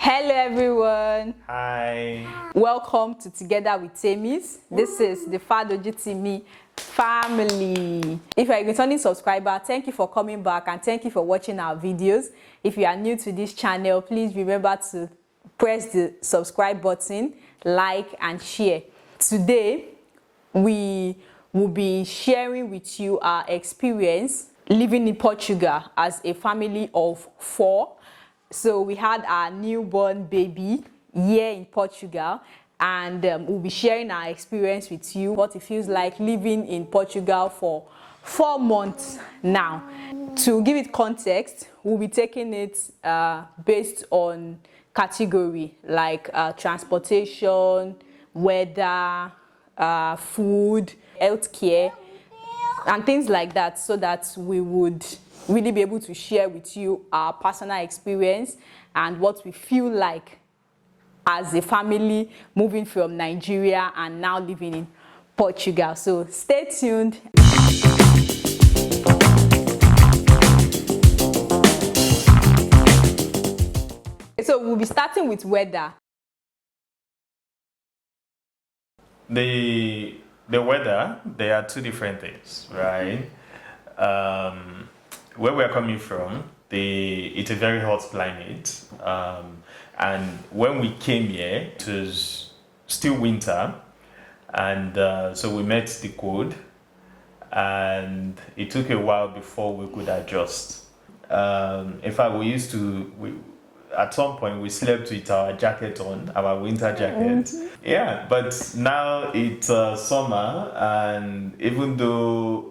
Hello everyone. Hi. Welcome to Together with Temis. This is the VIDEO.Intro family. If you're a returning subscriber, thank you for coming back and thank you for watching our videos. If you are new to this channel, please remember to press the subscribe button, like and share. Today, we will be sharing with you our experience living in Portugal as a family of 4. So we had our newborn baby here in Portugal, and we'll be sharing our experience with you, what it feels like living in Portugal for 4 months now. To give it context, we'll be taking it based on category like transportation, weather, food, healthcare, and things like that, so that we would really be able to share with you our personal experience and what we feel like as a family moving from Nigeria and now living in Portugal. So stay tuned. So we'll be starting with weather. The weather, there are 2 different things, right? Where we're coming from, it's a very hot climate, and when we came here, it was still winter, and so we met the cold, and it took a while before we could adjust. In fact, at some point we slept with our jacket on, our winter jacket. Yeah, but now it's summer, and even though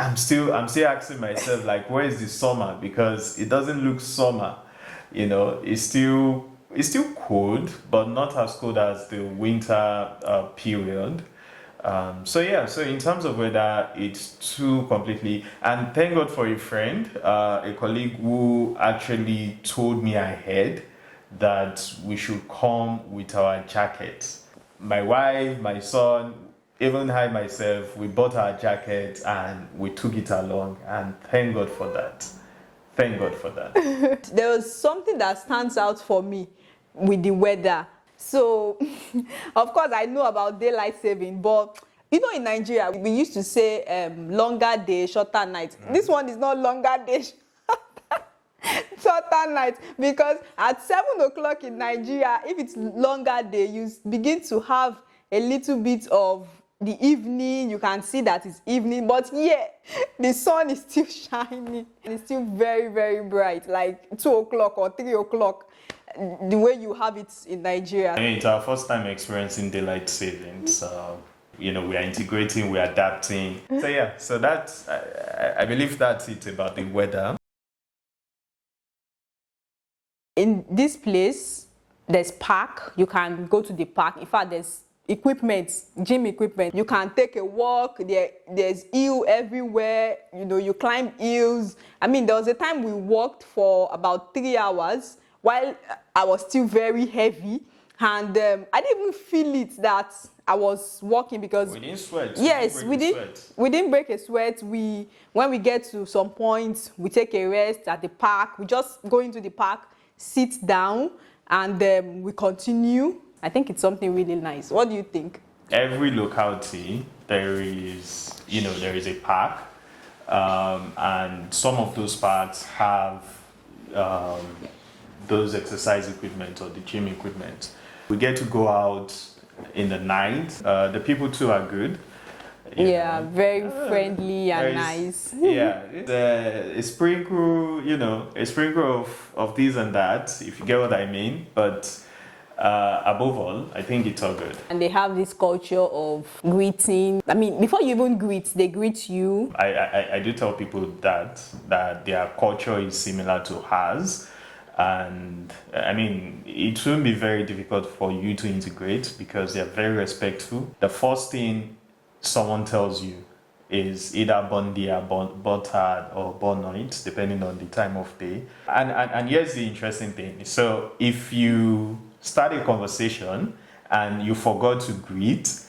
I'm still asking myself, like, where is the summer? Because it doesn't look summer, you know. It's still cold, but not as cold as the winter period. So in terms of weather, it's too completely. And thank God for a friend, a colleague who actually told me ahead that we should come with our jackets. My wife, my son, even I myself, we bought our jacket and we took it along, and thank God for that. Thank God for that. There was something that stands out for me with the weather. So, of course, I know about daylight saving, but you know, in Nigeria, we used to say longer day, shorter night. This one is not longer day, shorter night, because at 7 o'clock in Nigeria, if it's longer day, you begin to have a little bit of the evening. You can see that it's evening, but yeah, the sun is still shining. It's still very, very bright, like 2 o'clock or 3 o'clock, the way you have it in Nigeria. I mean, it's our first time experiencing daylight saving, so you know, we are integrating, we are adapting. So yeah, so that's I believe that's it about the weather. In this place, there's park. You can go to the park. In fact, there's equipment, gym equipment. You can take a walk. There's hill everywhere. You know, you climb hills. I mean, there was a time we walked for about 3 hours while I was still very heavy, and I didn't even feel it that I was walking, because we didn't sweat. Yes, we didn't break a sweat. When we get to some point, we take a rest at the park. We just go into the park, sit down, and we continue. I think it's something really nice. What do you think? Every locality, there is a park, and some of those parks have those exercise equipment or the gym equipment. We get to go out in the night. The people too are good. Yeah, very friendly and nice. Yeah, a sprinkle, a sprinkle of this and that, if you get what I mean. But above all, I think it's all good. And they have this culture of greeting. I mean, before you even greet, they greet you. I do tell people that their culture is similar to ours. And I mean, it shouldn't be very difficult for you to integrate because they're very respectful. The first thing someone tells you is either bon dia, bon tard, or bon noite, depending on the time of day. And here's the interesting thing. So if you start a conversation and you forgot to greet,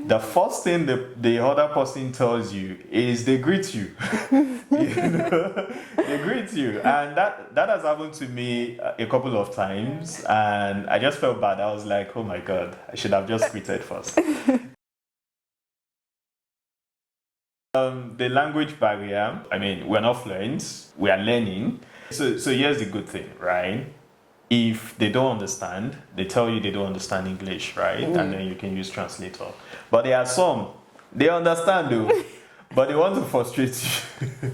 the first thing the other person tells you is they greet you. They greet you, and that has happened to me a couple of times, and I just felt bad. I was like, oh my god, I should have just greeted first. The language barrier, I mean, we're not fluent, we are learning. So here's the good thing, right? If they don't understand, they tell you they don't understand English, right? And then you can use translator. But there are some, they understand though, but they want to frustrate you.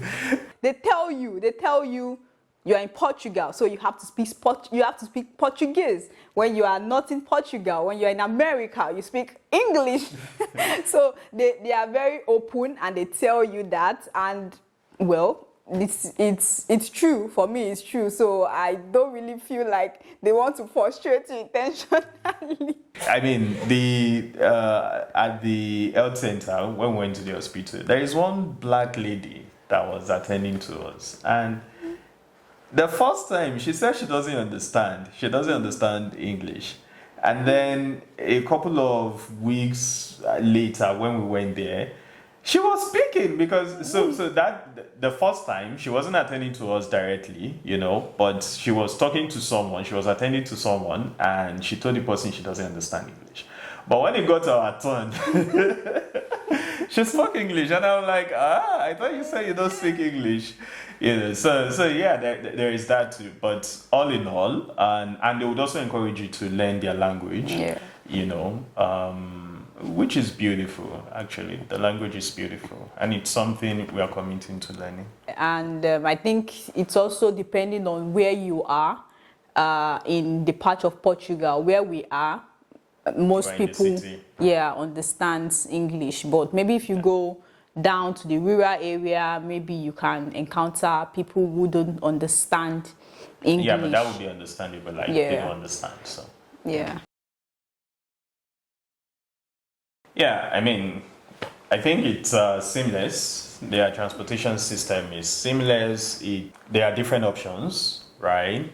They tell you you're in Portugal, so you have to speak Portuguese. When you are not in Portugal, when you're in America, you speak English. So they are very open and they tell you that, and well, it's true. For me, it's true. So I don't really feel like they want to frustrate you intentionally. I mean, at the health center, when we went to the hospital, there is one black lady that was attending to us, and the first time she said she doesn't understand English, and then a couple of weeks later when we went there, she was speaking, because so that the first time she wasn't attending to us directly, you know, but she was talking to someone, she was attending to someone, and she told the person she doesn't understand English. But when it got to our turn, she spoke English, and I was like, I thought you said you don't speak English. You know, so yeah, there is that too. But all in all, and they would also encourage you to learn their language. Yeah. You know, which is beautiful. Actually, the language is beautiful, and it's something we are committing to learning. And I think it's also depending on where you are, in the part of Portugal where we are. Most people, understands English, but maybe if you go down to the rural area, maybe you can encounter people who don't understand English. Yeah, but that would be understandable. Like they don't understand, so yeah. Yeah, I mean, I think it's seamless. Their transportation system is seamless. There are different options, right?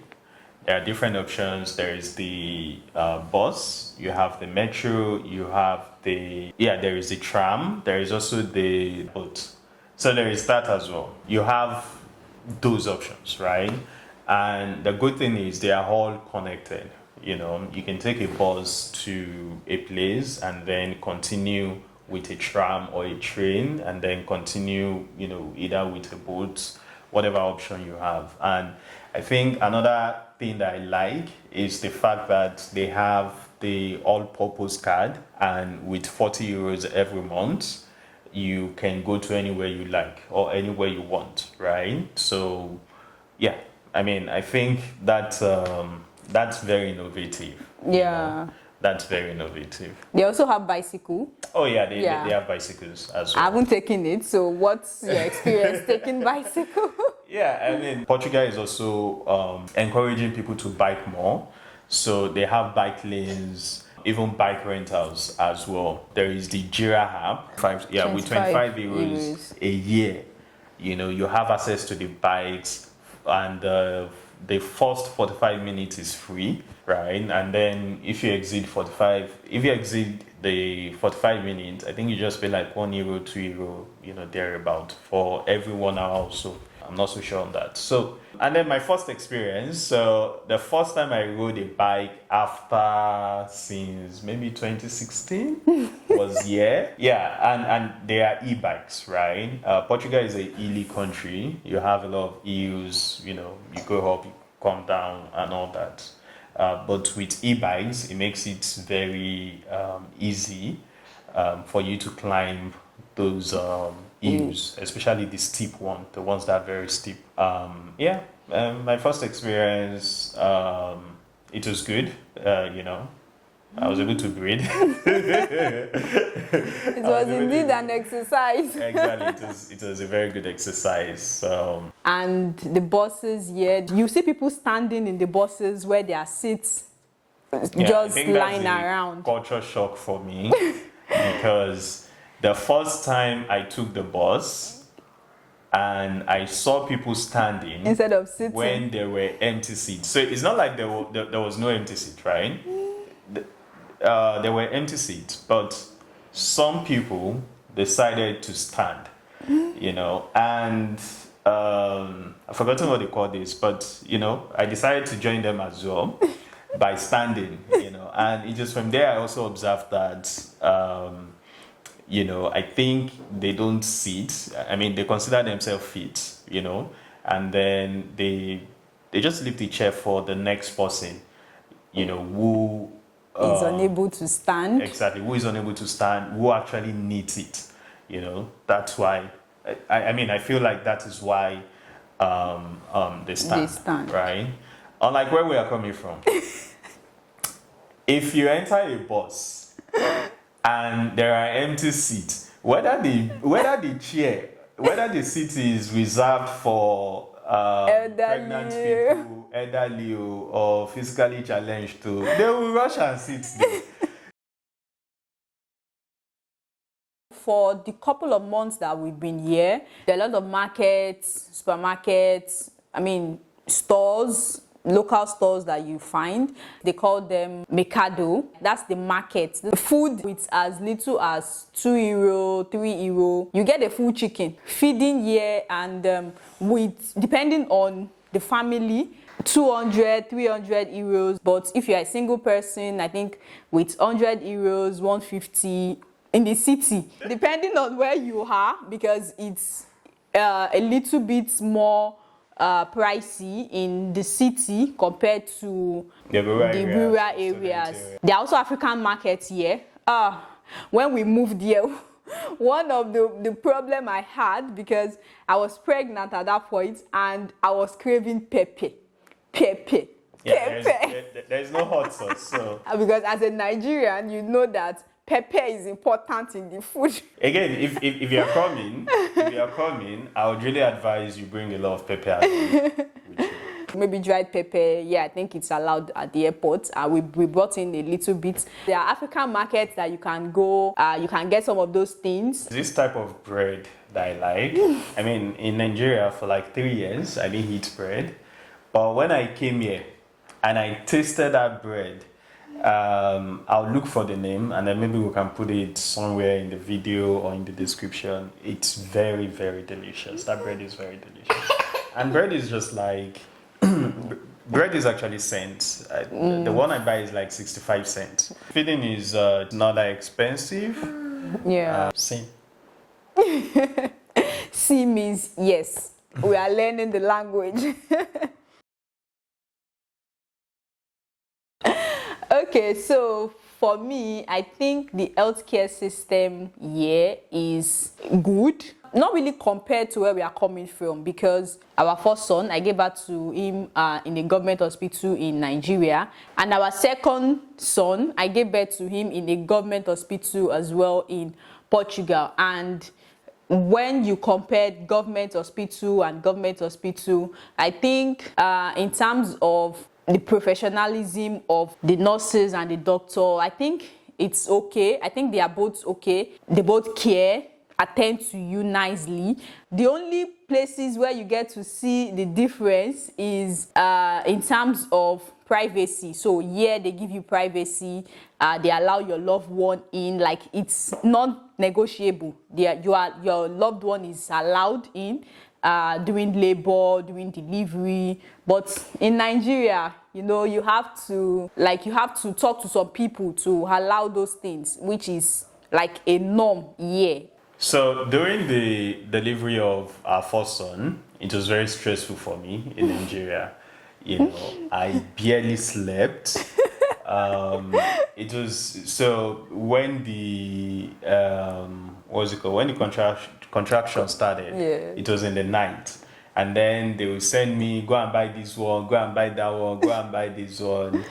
There are different options. There is the bus, you have the metro, you have there is the tram, there is also the boat. So there is that as well. You have those options, right? And the good thing is they are all connected. You know, you can take a bus to a place and then continue with a tram or a train, and then continue, you know, either with a boat, whatever option you have. And I think another thing that I like is the fact that they have the all-purpose card, and with 40 euros every month, you can go to anywhere you like or anywhere you want, right? So, yeah, I mean, I think that that's very innovative. Yeah. That's very innovative. They also have bicycle. Oh yeah, they have bicycles as well. I haven't taken it, so what's your experience taking bicycle? Yeah, I mean, Portugal is also encouraging people to bike more. So they have bike lanes, even bike rentals as well. There is the Jira app. With 25 euros a year, you know, you have access to the bikes, and the first 45 minutes is free, right? And then if you exceed the 45 minutes, I think you just pay like €1, €2, you know, thereabout for every 1 hour or so. I'm not so sure on that. So, and then my first experience, so the first time I rode a bike since maybe 2016 was and they are e-bikes, right? Portugal is an e country. You have a lot of EUs, you know, you go up, you come down and all that. But with e-bikes, it makes it very easy for you to climb those EUs, especially the steep one, the ones that are very steep. My first experience, it was good, you know. I was able to breathe. It was indeed an exercise. Exactly, it was a very good exercise. And the buses, you see people standing in the buses where their seats just lying around. Culture shock for me because the first time I took the bus and I saw people standing instead of sitting when there were empty seats. So it's not like there was no empty seat, right? There were empty seats, but some people decided to stand, you know, and I've forgotten what they call this, but you know, I decided to join them as well by standing, you know, and it just from there I also observed that you know, I think they don't sit. I mean, they consider themselves fit, you know, and then they just leave the chair for the next person, you know, who is unable to stand. Exactly, who is unable to stand, who actually needs it, you know. That's why. I mean, I feel like that is why they stand, right? Unlike where we are coming from. If you enter a bus and there are empty seats, whether the seat is reserved for pregnant people, elderly, or physically challenged too, they will rush and sit there. For the couple of months that we've been here, there are a lot of markets, supermarkets, I mean stores, local stores that you find. They call them mercado. That's the market. The food with as little as €2, €3. You get a full chicken feeding here, and with, depending on the family, 200, 300 euros. But if you're a single person, I think with 100 euros, 150 in the city, depending on where you are, because it's a little bit more pricey in the city compared to the rural areas. There are also African markets here. When we moved here, one of the problem I had, because I was pregnant at that point and I was craving pepper. There's no hot sauce, so because as a Nigerian, you know that pepper is important in the food. Again, if you are coming, I would really advise you bring a lot of pepper with you. Maybe dried pepper. Yeah, I think it's allowed at the airport. We brought in a little bit. There are African markets that you can go. You can get some of those things. This type of bread that I like. I mean, in Nigeria for like 3 years, I didn't eat bread. But when I came here and I tasted that bread, I'll look for the name and then maybe we can put it somewhere in the video or in the description. It's very, very delicious. That bread is very delicious. And bread is just like, bread is actually cents. The one I buy is like 65 cents. Feeding is not that expensive. Yeah. Same. C means yes. We are learning the language. Okay, so for me, I think the healthcare system here is good. Not really compared to where we are coming from, because our first son, I gave birth to him in a government hospital in Nigeria. And our second son, I gave birth to him in a government hospital as well in Portugal. And when you compare government hospital and government hospital, I think in terms of the professionalism of the nurses and the doctor, I think it's okay. I think they are both okay. They both care, attend to you nicely. The only places where you get to see the difference is in terms of privacy. So yeah, they give you privacy. They allow your loved one in, like it's non-negotiable. Your loved one is allowed in during labor, during delivery. But in Nigeria, you know, you have to talk to some people to allow those things, which is like a norm here. So during the delivery of our first son, it was very stressful for me in Nigeria. You know, I barely slept. It was so when the when the contraction started, yeah. It was in the night, and then they would send me, go and buy this one, go and buy that one, go and buy this one,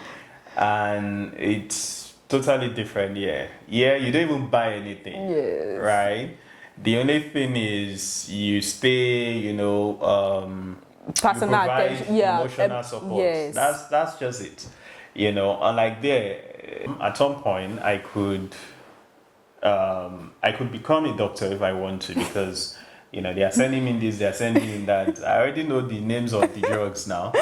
and it's totally different. Yeah, you don't even buy anything. Yes. Right. The only thing is you stay, you know, personal attention, yeah, emotional support. Yes. That's just it. You know, unlike there, at some point I could become a doctor if I want to, because you know they are sending me this, they are sending me that. I already know the names of the drugs now.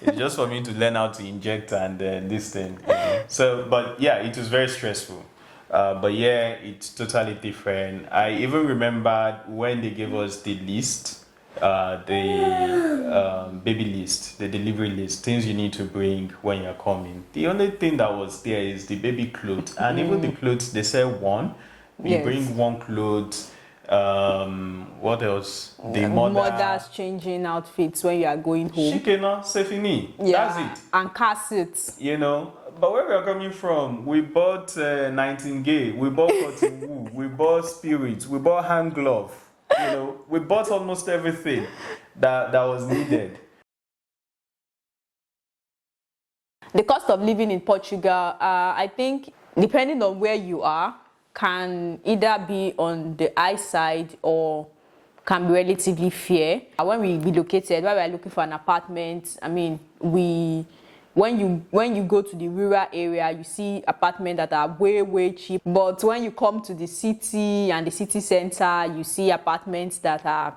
It's just for me to learn how to inject and this thing. You know? So, but yeah, it was very stressful. But yeah, it's totally different. I even remember when they gave us the list, the baby list, the delivery list, things you need to bring when you're coming. The only thing that was there is the baby clothes, and even the clothes, they said one. You Yes. bring one clothes. What else? The Mothers changing outfits when you are going home. Shikena, Sefini. Yeah, That's it. and car seats. You know, but where we are coming from, we bought Nightingale, we bought cotton wool, we bought spirits, we bought hand glove. You know, we bought almost everything that was needed. The cost of living in Portugal, I think, depending on where you are, can either be on the high side or can be relatively fair. When we relocated, while we were looking for an apartment, I mean, when you go to the rural area, you see apartments that are way cheap. But when you come to the city and the city center, you see apartments that are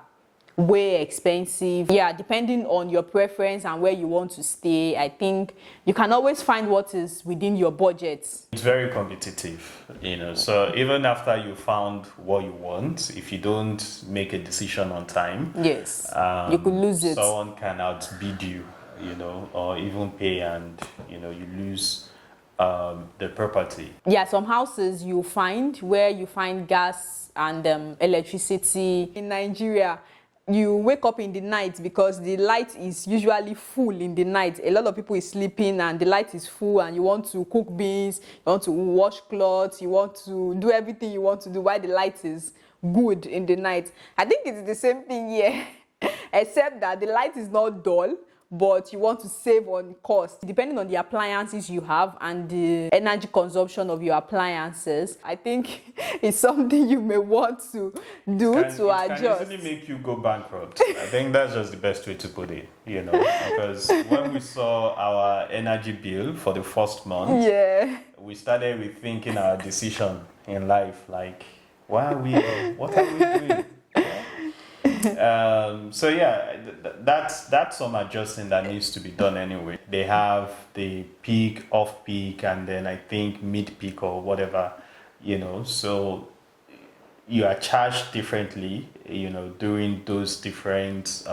way expensive. Yeah, depending on your preference and where you want to stay, I think you can always find what is within your budget. It's very competitive, you know, so even after you found what you want, if you don't make a decision on time, yes, you could lose it. Someone can outbid you, you know, or even pay, and you know, you lose the property. Yeah, some houses you find where you find gas and electricity. In Nigeria, you wake up in the night because the light is usually full in the night. A lot of people is sleeping and the light is full, and you want to cook beans, you want to wash clothes, you want to do everything you want to do while the light is good in the night. I think it's the same thing here, except that the light is not dull, but you want to save on cost. Depending on the appliances you have and the energy consumption of your appliances, I think it's something you may want to do to adjust. It can easily make you go bankrupt. I think that's just the best way to put it, you know, because when we saw our energy bill for the first month, yeah, we started rethinking our decision in life, like, what are we doing? So yeah, that's some adjusting that needs to be done anyway. They have the peak, off peak, and then I think mid peak or whatever, you know, so you are charged differently, you know, during those different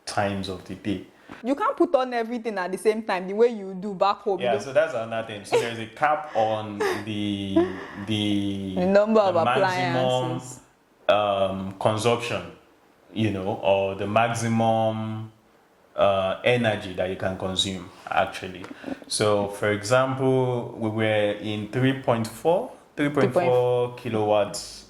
times of the day. You can't put on everything at the same time the way you do back home. Yeah, so that's another thing. So there's a cap on the number of maximum appliances, consumption, you know, or the maximum energy that you can consume, actually. So, for example, we were in 3.4 kilowatts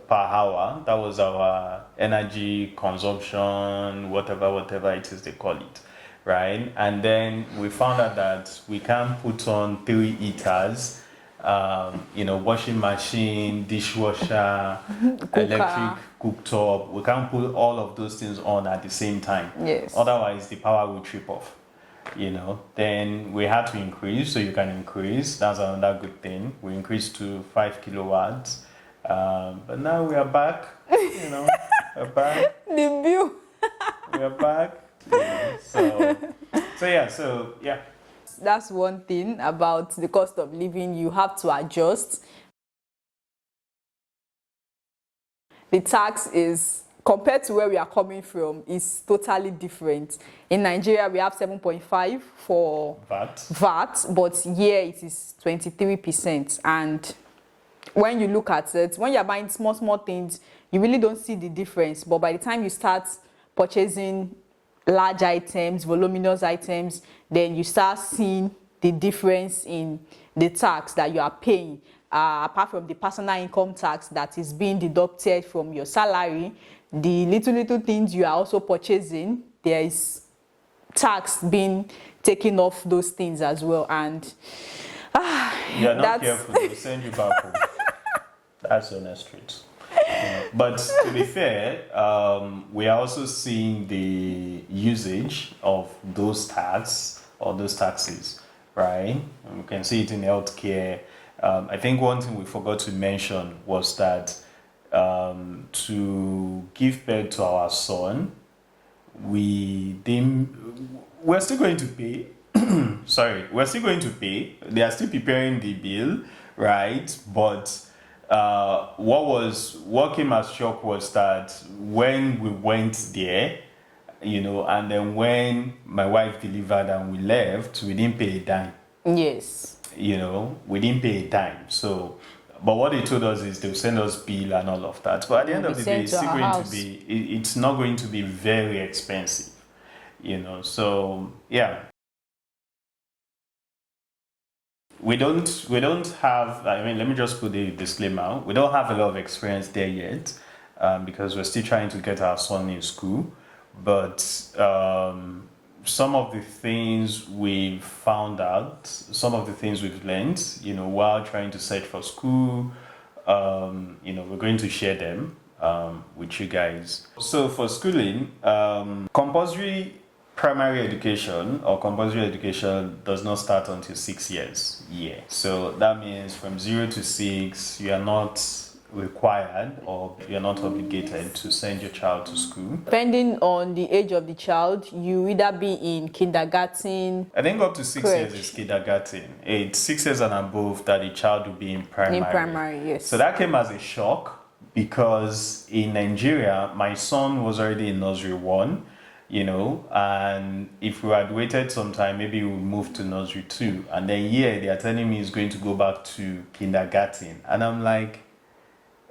per hour. That was our energy consumption, whatever it is they call it, right? And then we found out that we can put on 3 heaters, you know, washing machine, dishwasher, electric cooktop. We can't put all of those things on at the same time. Yes. Otherwise, the power will trip off. You know, then we had to increase, so you can increase. That's another good thing. We increased to 5 kilowatts. But now we are back. You know, we're back. The view. We are back. You know, so yeah. That's one thing about the cost of living. You have to adjust. The tax is, compared to where we are coming from, is totally different. In Nigeria, we have 7.5 for VAT, but here it is 23%. And when you look at it, when you're buying small things, you really don't see the difference. But by the time you start purchasing large items, voluminous items, then you start seeing the difference in the tax that you are paying. Apart from the personal income tax that is being deducted from your salary, the little things you are also purchasing, there is tax being taken off those things as well. And you're not careful, they'll send you back home. That's on the streets. But to be fair, we are also seeing the usage of those taxes, right? And we can see it in healthcare. I think one thing we forgot to mention was that to give birth to our son, we're still going to pay. Sorry, we're still going to pay. They are still preparing the bill, right? But what came as shock was that when we went there, and then when my wife delivered and we left, we didn't pay a dime. Yes. We didn't pay a dime. So, but what they told us is they'll send us bill and all of that. But at the end of the day, it's not going to be very expensive, So yeah. We don't have, let me just put the disclaimer out. We don't have a lot of experience there yet, because we're still trying to get our son in school. But some of the things we've found out, some of the things we've learned, while trying to search for school, we're going to share them with you guys. So for schooling, compulsory primary education or compulsory education does not start until 6 years. Yeah. So that means from 0 to 6, you are not required or you're not obligated to send your child to school. Depending on the age of the child, you either be in kindergarten. I think up to 6 years is kindergarten. It's 6 years and above that the child will be in primary. In primary, yes. So that came as a shock because in Nigeria, my son was already in nursery 1. And if we had waited some time, maybe we would move to nursery 2. And then they are telling me he's going to go back to kindergarten. And I'm like,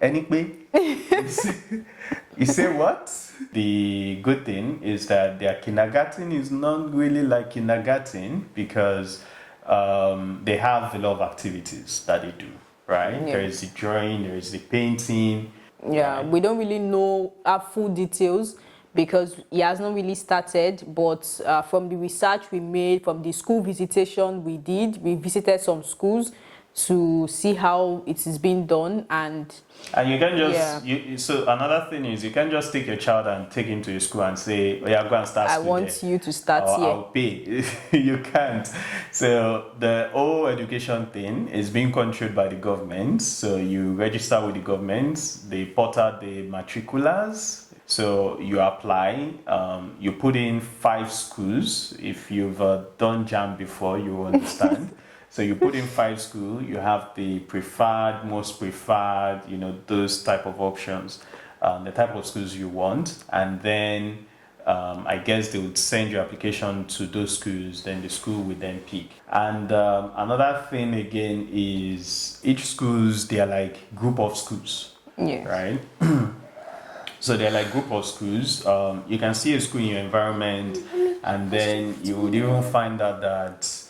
anyway, you say what? The good thing is that their kindergarten is not really like kindergarten because they have a lot of activities that they do, right? Yeah. There is the drawing, there is the painting. Yeah, right? We don't really know our full details because he has not really started, but from the research we made, from the school visitation we did, we visited some schools to see how it is being done, and you can just so another thing is you can just take your child and take him to a school and say, oh yeah, go and start. I want you to start here. I'll pay. You can't. So the whole education thing is being controlled by the government. So you register with the government, they put out the matriculars. So you apply, you put in 5 schools. If you've done JAM before, you understand. So you put in 5 schools, you have the preferred, most preferred, those type of options, the type of schools you want. And then I guess they would send your application to those schools, then the school would then pick. And another thing again is each schools, they are like group of schools, right? So they're like group of schools. You can see a school in your environment, and then you would even find out that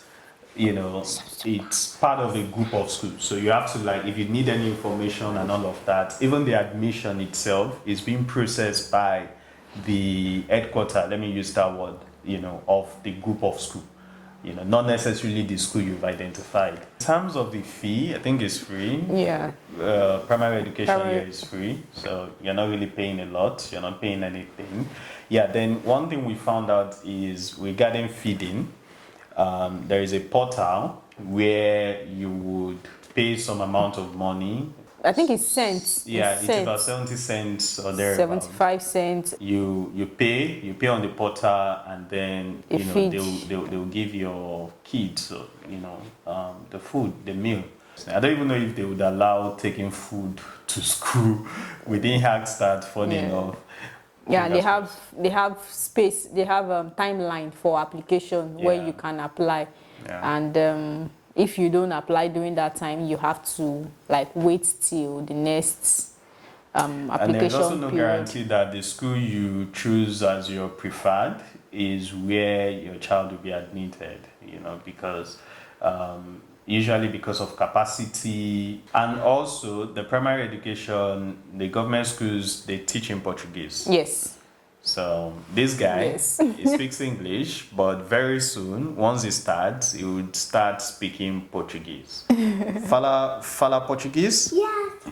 it's part of a group of schools. So you have to, if you need any information and all of that, even the admission itself is being processed by the headquarter, let me use that word, of the group of school. Not necessarily the school you've identified. In terms of the fee, I think it's free. Yeah. Primary education here is free, so you're not really paying a lot. You're not paying anything. Yeah. Then one thing we found out is regarding feeding. There is a portal where you would pay some amount of money. I think it's cents. Yeah, it's about 70 cents or there. 75 cents. You pay on the portal, and then they'll give your kids the food, the meal. I don't even know if they would allow taking food to school. We didn't ask that, funny enough. Yeah, they have space. They have a timeline for application where you can apply, and if you don't apply during that time, you have to wait till the next application period. And there's also no guarantee that the school you choose as your preferred is where your child will be admitted. Because usually because of capacity, and also the primary education, the government schools, they teach in Portuguese. Yes. So this guy, he speaks English, but very soon, once he starts, he would start speaking Portuguese. Fala Portuguese? Yes.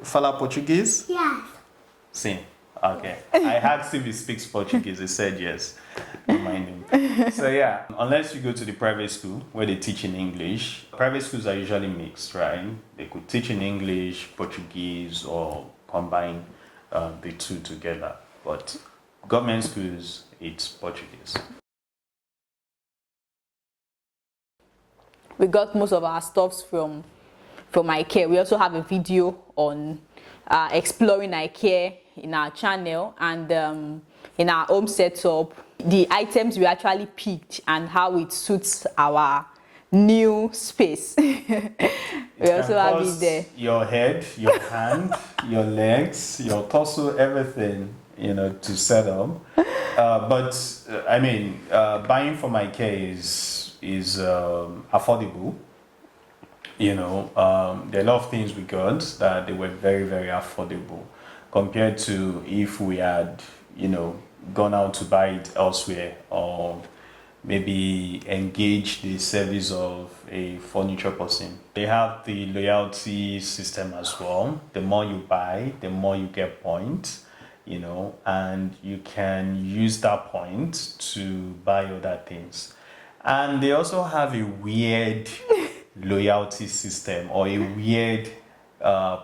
Fala Portuguese? Yes. Sim. Okay. I asked if he speaks Portuguese. He said yes. Remind him. So yeah, unless you go to the private school where they teach in English, private schools are usually mixed, right? They could teach in English, Portuguese, or combine the two together. But government schools, it's Portuguese. We got most of our stuffs from from IKEA. We also have a video on exploring IKEA in our channel, and in our home setup, the items we actually picked and how it suits our new space. We also have it there. Your head, your hand, your legs, your torso, everything, you know, to set up. But I mean, buying from IKEA is affordable. You know, there are a lot of things we got that they were very, very affordable compared to if we had, you know, gone out to buy it elsewhere, or maybe engage the service of a furniture person. They have the loyalty system as well. The more you buy, the more you get points, you know, and you can use that point to buy other things. And they also have a weird loyalty system, or a weird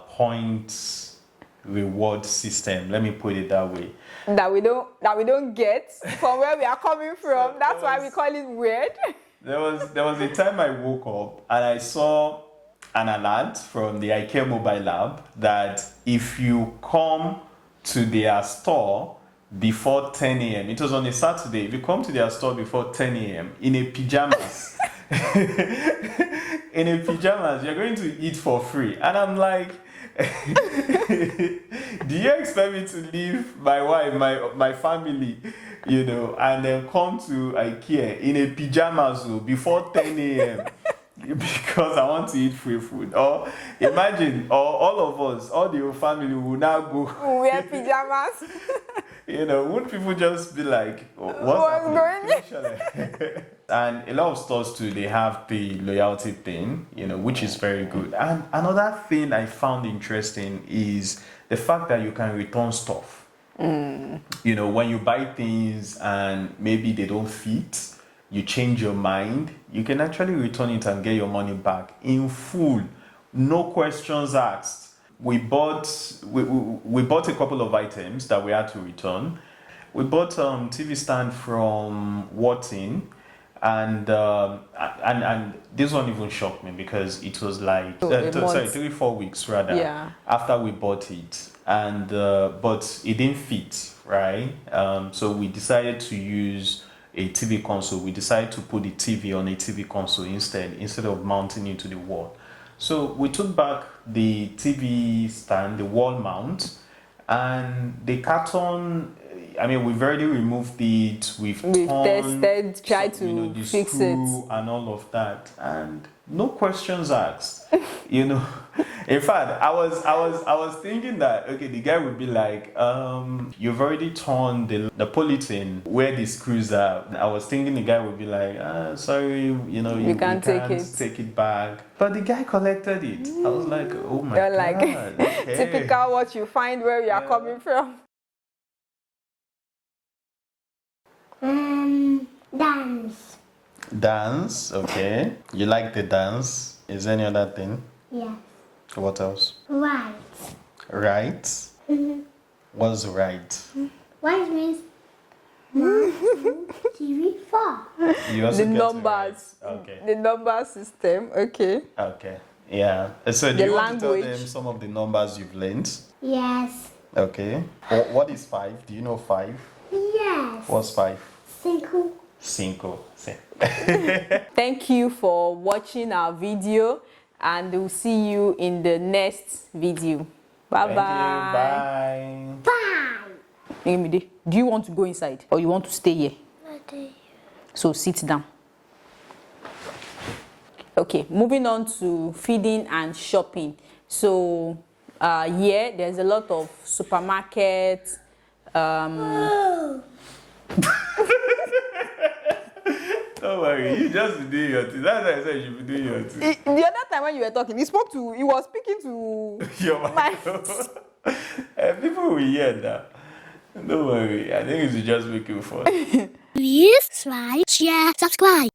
points reward system. Let me put it that way. That we don't get from where we are coming from. So that's why we call it weird. There was a time I woke up and I saw an alert from the IKEA mobile app that if you come to their store before 10 a.m., it was on a Saturday, if you come to their store before 10 a.m. in a pajamas, you're going to eat for free. And I'm like, do you expect me to leave my wife, my family, you know, and then come to IKEA in a pajamas before 10 a.m. because I want to eat free food? Or imagine, or all of us, all the whole family will now go wear pajamas. You know, would people just be like, oh, what's going? And a lot of stores too, they have the loyalty thing, you know, which is very good. And another thing I found interesting is the fact that you can return stuff. You know, when you buy things and maybe they don't fit, you change your mind, you can actually return it and get your money back in full, no questions asked. We bought a couple of items that we had to return. We bought TV stand from Wharton, and this one even shocked me because it was like 3-4 weeks rather, yeah, after we bought it, and but it didn't fit, right? So we decided to use a TV console. We decided to put the TV on a TV console instead of mounting it to the wall. So we took back the TV stand, the wall mount, and the carton. I mean, we've already removed it. We've tested, tried to fix it, and all of that, and no questions asked. You know, in fact, I was thinking that okay, the guy would be like, you've already torn the polythene where the screws are. I was thinking the guy would be like, sorry, you know, you can't take it back. But the guy collected it. I was like, oh my God. Like, okay. Typical what you find where we are coming from. Dance. Dance, okay. You like the dance? Is there any other thing? Yes. What else? Right. Right? Mm-hmm. What's right? Right means 1, 2, 3, 4. You also the get numbers. Right. Okay. The number system, okay. Okay. Yeah. So do you want to tell them some of the numbers you've learned? Yes. Okay. What is 5? Do you know 5? Yes. What's 5? Cinco. Thank you for watching our video, and we'll see you in the next video. Bye. Bye. Do you want to go inside or you want to stay here? So sit down. Okay, moving on to feeding and shopping. So here there's a lot of supermarkets. Don't worry, you just be doing your thing. That's why I said you should be doing your thing. The other time when you were talking, he was speaking to your people will hear that. Don't worry, I think it's just making fun. Please like, share, subscribe.